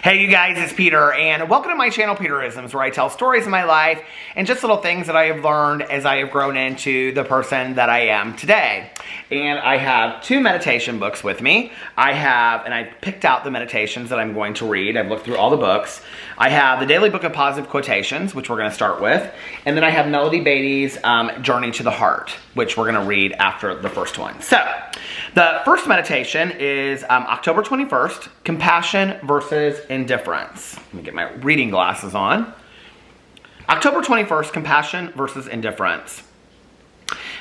Hey you guys, it's Peter, and welcome to my channel, Peterisms, where I tell stories of my life and just little things that I have learned as I have grown into the person that I am today. And I have two meditation books with me. I picked out the meditations that I'm going to read. I've looked through all the books. I have the Daily Book of Positive Quotations, which we're going to start with, and then I have Melody Beatty's Journey to the Heart, which we're going to read after the first one. So, the first meditation is October 21st, Compassion versus Indifference. Let me get my reading glasses on. October 21st, Compassion versus Indifference.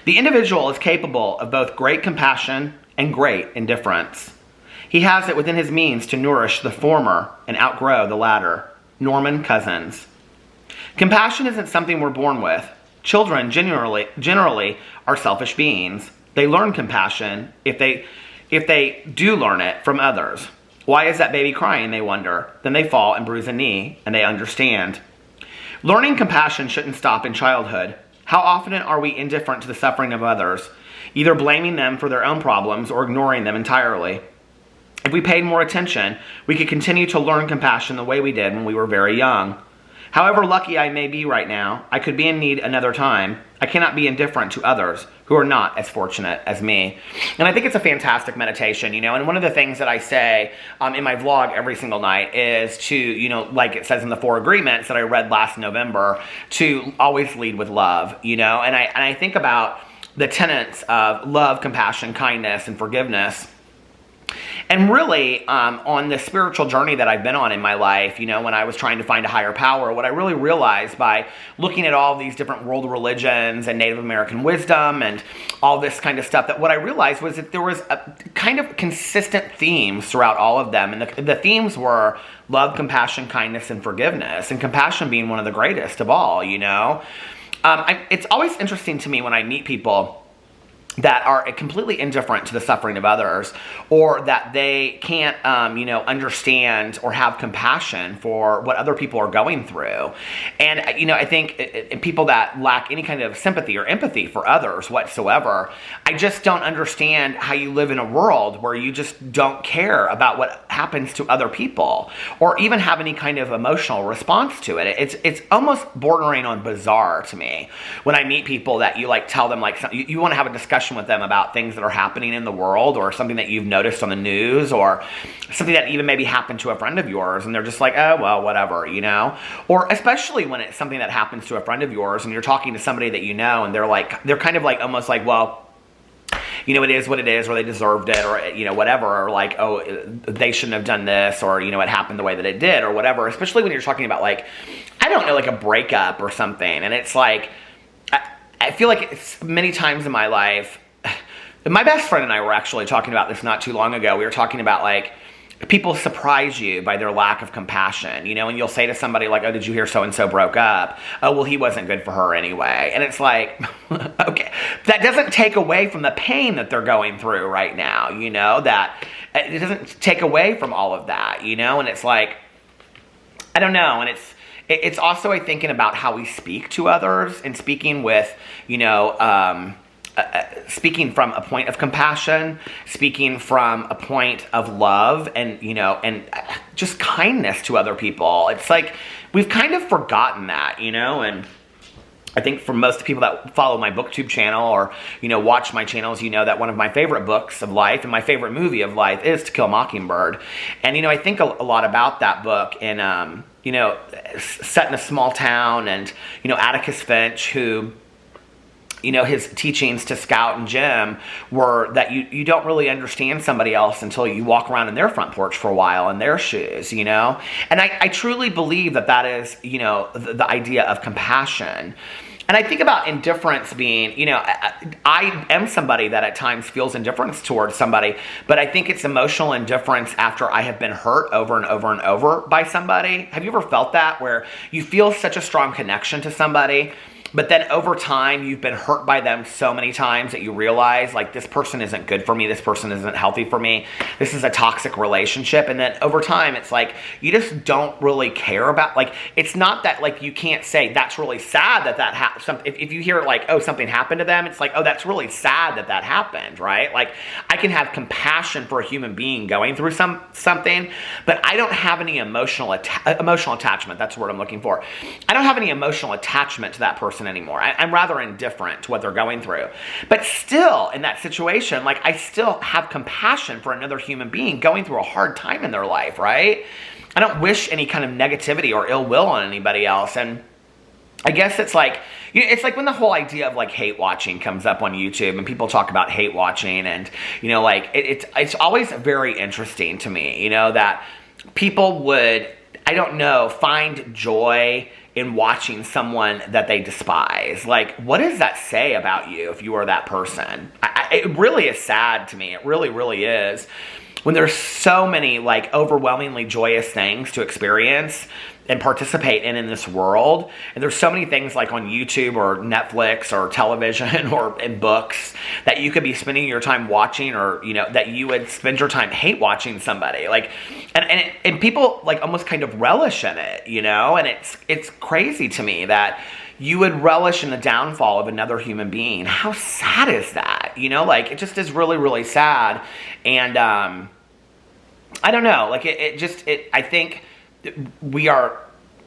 The individual is capable of both great compassion and great indifference. He has it within his means to nourish the former and outgrow the latter. Norman Cousins. Compassion isn't something we're born with. Children generally are selfish beings. They learn compassion if they do learn it from others. Why is that baby crying, they wonder. Then they fall and bruise a knee, and they understand. Learning compassion shouldn't stop in childhood. How often are we indifferent to the suffering of others, either blaming them for their own problems or ignoring them entirely? If we paid more attention, we could continue to learn compassion the way we did when we were very young. However lucky I may be right now, I could be in need another time. I cannot be indifferent to others who are not as fortunate as me. And I think it's a fantastic meditation, and one of the things that I say in my vlog every single night is to, like it says in the 4 agreements that I read last November, to always lead with love, and I think about the tenets of love, compassion, kindness, and forgiveness. And really, on the spiritual journey that I've been on in my life, when I was trying to find a higher power, what I really realized by looking at all these different world religions and Native American wisdom and all this kind of stuff, that what I realized was that there was a kind of consistent themes throughout all of them. And the themes were love, compassion, kindness, and forgiveness. And compassion being one of the greatest of all, It's always interesting to me when I meet people that are completely indifferent to the suffering of others, or that they can't, understand or have compassion for what other people are going through. And, I think people that lack any kind of sympathy or empathy for others whatsoever, I just don't understand how you live in a world where you just don't care about what happens to other people, or even have any kind of emotional response to it. It's almost bordering on bizarre to me when I meet people that you tell them you want to have a discussion with them about things that are happening in the world, or something that you've noticed on the news, or something that even maybe happened to a friend of yours, and they're just like, oh, well, whatever, Or especially when it's something that happens to a friend of yours, and you're talking to somebody that they're kind of almost like, well, it is what it is, or they deserved it, or, whatever, or oh, they shouldn't have done this, or, it happened the way that it did, or whatever, especially when you're talking about, I don't know, a breakup or something, and it's I feel like it's many times in my life. My best friend and I were actually talking about this not too long ago. We were talking about, people surprise you by their lack of compassion, and you'll say to somebody oh, did you hear so-and-so broke up? Oh, well, he wasn't good for her anyway. And it's okay, that doesn't take away from the pain that they're going through right now, that it doesn't take away from all of that, and it's I don't know, and it's also, I thinking about how we speak to others, and speaking with, speaking from a point of compassion, speaking from a point of love, and, and just kindness to other people. It's we've kind of forgotten that, and I think for most people that follow my BookTube channel, or, watch my channels, that one of my favorite books of life and my favorite movie of life is To Kill a Mockingbird. And, I think a lot about that book, and, set in a small town, and, Atticus Finch, who, his teachings to Scout and Jim were that you don't really understand somebody else until you walk around in their front porch for a while in their shoes, And I truly believe that is, the idea of compassion. And I think about indifference being, I am somebody that at times feels indifference towards somebody, but I think it's emotional indifference after I have been hurt over and over and over by somebody. Have you ever felt that, where you feel such a strong connection to somebody, But then over time, you've been hurt by them so many times that you realize, like, this person isn't good for me. This person isn't healthy for me. This is a toxic relationship. And then over time, it's like, you just don't really care about, like, it's not that, like, you can't say, that's really sad that happened. If you hear, like, oh, something happened to them, it's like, oh, that's really sad that happened, right? Like, I can have compassion for a human being going through something, but I don't have any emotional attachment. That's the word I'm looking for. I don't have any emotional attachment to that person anymore. I'm rather indifferent to what they're going through. But still, in that situation, like, I still have compassion for another human being going through a hard time in their life, right? I don't wish any kind of negativity or ill will on anybody else. And I guess it's like, you know, it's like when the whole idea of, like, hate watching comes up on YouTube and people talk about hate watching, and, you know, like, it's always very interesting to me, you know, that people would, I don't know, find joy in watching someone that they despise. Like, what does that say about you if you are that person? It really is sad to me. It really, really is. When there's so many, like, overwhelmingly joyous things to experience and participate in this world, and there's so many things, like, on YouTube or Netflix or television or in books that you could be spending your time watching, or, you know, that you would spend your time hate watching somebody, like, and people, like, almost kind of relish in it, you know, and it's crazy to me that you would relish in the downfall of another human being. How sad is that? You know, like, it just is really, really sad. And I don't know, like, I think we are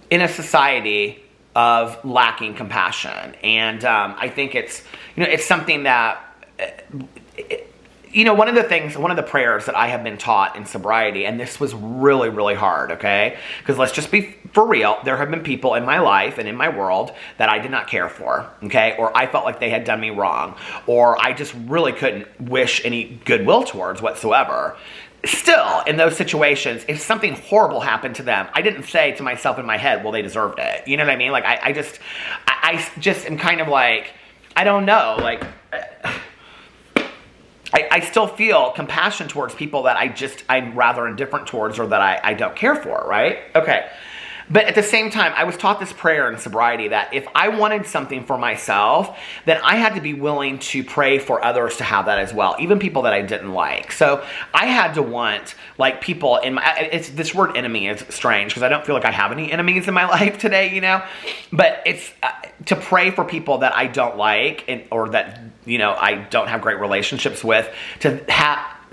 in a society of lacking compassion, and I think it's, you know, it's something that, you know, one of the prayers that I have been taught in sobriety, and this was really, really hard, okay? Because let's just be for real, there have been people in my life and in my world that I did not care for, okay? Or I felt like they had done me wrong, or I just really couldn't wish any goodwill towards whatsoever. Still, in those situations, if something horrible happened to them, I didn't say to myself in my head, well, they deserved it. You know what I mean? Like, I just am kind of like, I don't know, like, I still feel compassion towards people that I'm rather indifferent towards, or that I don't care for, right? Okay. But at the same time, I was taught this prayer in sobriety that if I wanted something for myself, then I had to be willing to pray for others to have that as well, even people that I didn't like. So I had to want, like, people in my, this word enemy is strange because I don't feel like I have any enemies in my life today, you know, but it's to pray for people that I don't like, or that, you know, I don't have great relationships with,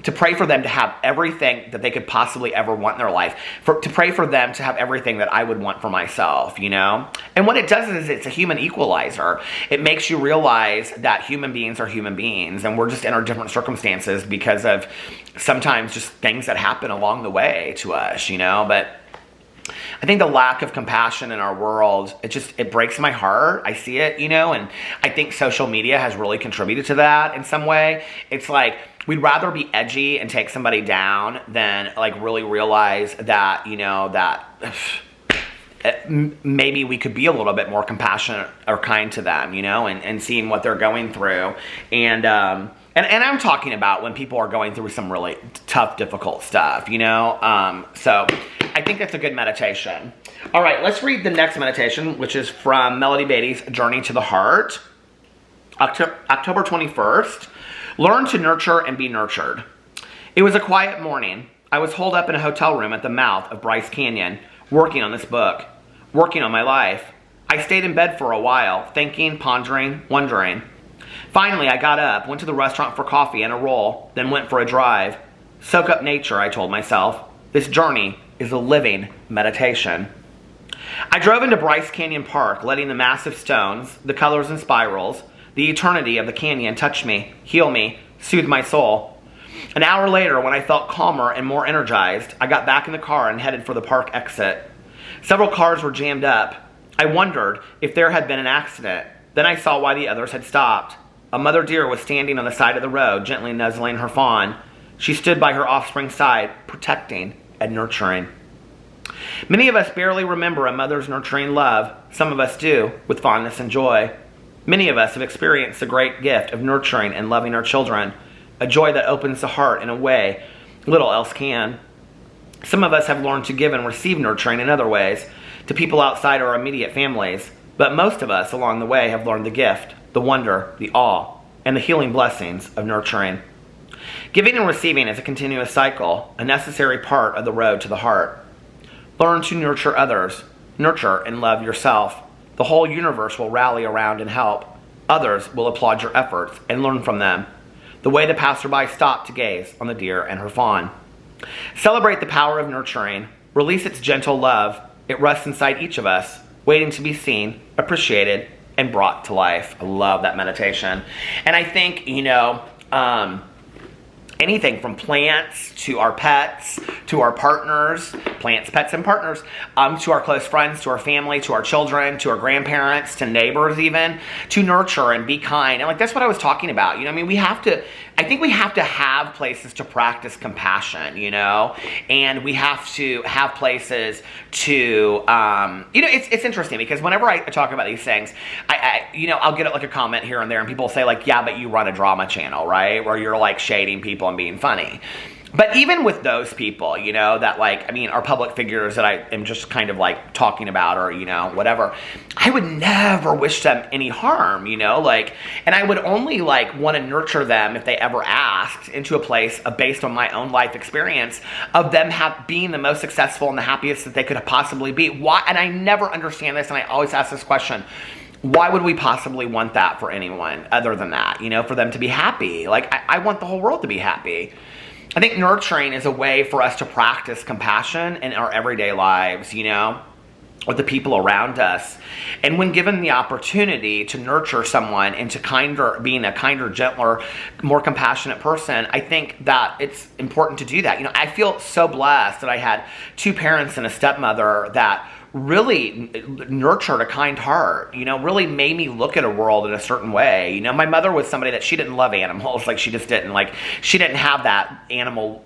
to pray for them to have everything that they could possibly ever want in their life, to pray for them to have everything that I would want for myself, you know? And what it does is it's a human equalizer. It makes you realize that human beings are human beings, and we're just in our different circumstances because of sometimes just things that happen along the way to us, you know? But I think the lack of compassion in our world, it breaks my heart. I see it, you know, and I think social media has really contributed to that in some way. It's like, we'd rather be edgy and take somebody down than, like, really realize that, you know, that maybe we could be a little bit more compassionate or kind to them, you know, and seeing what they're going through. And I'm talking about when people are going through some really tough, difficult stuff, you know? So I think that's a good meditation. All right, let's read the next meditation, which is from Melody Beatty's Journey to the Heart, October 21st. Learn to nurture and be nurtured. It was a quiet morning. I was holed up in a hotel room at the mouth of Bryce Canyon, working on this book, working on my life. I stayed in bed for a while, thinking, pondering, wondering. Finally, I got up, went to the restaurant for coffee and a roll, then went for a drive. Soak up nature, I told myself. This journey is a living meditation. I drove into Bryce Canyon Park, letting the massive stones, the colors and spirals, the eternity of the canyon touch me, heal me, soothe my soul. An hour later, when I felt calmer and more energized, I got back in the car and headed for the park exit. Several cars were jammed up. I wondered if there had been an accident. Then I saw why the others had stopped. A mother deer was standing on the side of the road, gently nuzzling her fawn. She stood by her offspring's side, protecting and nurturing. Many of us barely remember a mother's nurturing love. Some of us do, with fondness and joy. Many of us have experienced the great gift of nurturing and loving our children, a joy that opens the heart in a way little else can. Some of us have learned to give and receive nurturing in other ways, to people outside our immediate families. But most of us along the way have learned the gift, the wonder, the awe, and the healing blessings of nurturing. Giving and receiving is a continuous cycle, a necessary part of the road to the heart. Learn to nurture others, nurture and love yourself. The whole universe will rally around and help. Others will applaud your efforts and learn from them, the way the passerby stopped to gaze on the deer and her fawn. Celebrate the power of nurturing. Release its gentle love. It rests inside each of us, waiting to be seen, appreciated, and brought to life. I love that meditation. And I think, anything from plants to our pets, to our partners, plants, pets, and partners, to our close friends, to our family, to our children, to our grandparents, to neighbors even, to nurture and be kind. And that's what I was talking about. I think we have to have places to practice compassion, and we have to have places to, it's interesting because whenever I talk about these things, I'll get a comment here and there and people say yeah, but you run a drama channel, right? Where you're shading people and being funny. But even with those people, that are public figures that I am just kind of talking about or, whatever, I would never wish them any harm, and I would only want to nurture them if they ever asked into a place based on my own life experience of them being the most successful and the happiest that they could possibly be. Why? And I never understand this, and I always ask this question. Why would we possibly want that for anyone other than that, for them to be happy? I want the whole world to be happy. I think nurturing is a way for us to practice compassion in our everyday lives, with the people around us. And when given the opportunity to nurture someone into being a kinder, gentler, more compassionate person, I think that it's important to do that. I feel so blessed that I had two parents and a stepmother that really nurtured a kind heart, really made me look at a world in a certain way. My mother was somebody that she didn't love animals, she just didn't, she didn't have that animal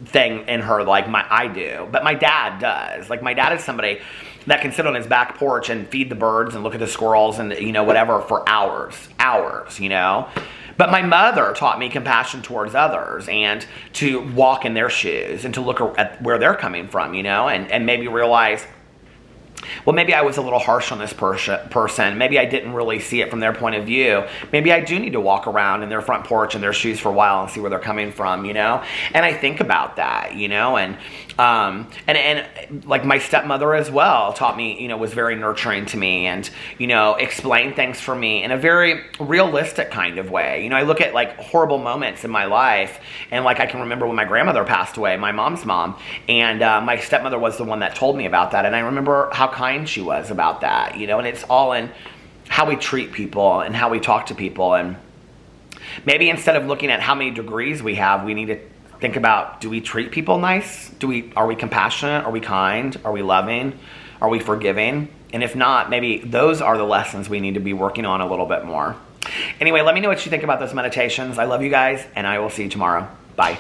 thing in her I do, but my dad does. My dad is somebody that can sit on his back porch and feed the birds and look at the squirrels and, whatever for hours, But my mother taught me compassion towards others and to walk in their shoes and to look at where they're coming from, and maybe realize, well, maybe I was a little harsh on this person. Maybe I didn't really see it from their point of view. Maybe I do need to walk around in their front porch in their shoes for a while and see where they're coming from, And I think about that, and my stepmother as well taught me, was very nurturing to me and, explained things for me in a very realistic kind of way. I look at horrible moments in my life and I can remember when my grandmother passed away, my mom's mom, and my stepmother was the one that told me about that. And I remember how kind she was about that, and it's all in how we treat people and how we talk to people. And maybe instead of looking at how many degrees we have, we need to think about, do we treat people nice? Are we compassionate? Are we kind? Are we loving? Are we forgiving? And if not, maybe those are the lessons we need to be working on a little bit more. Anyway, let me know what you think about those meditations. I love you guys, and I will see you tomorrow. Bye.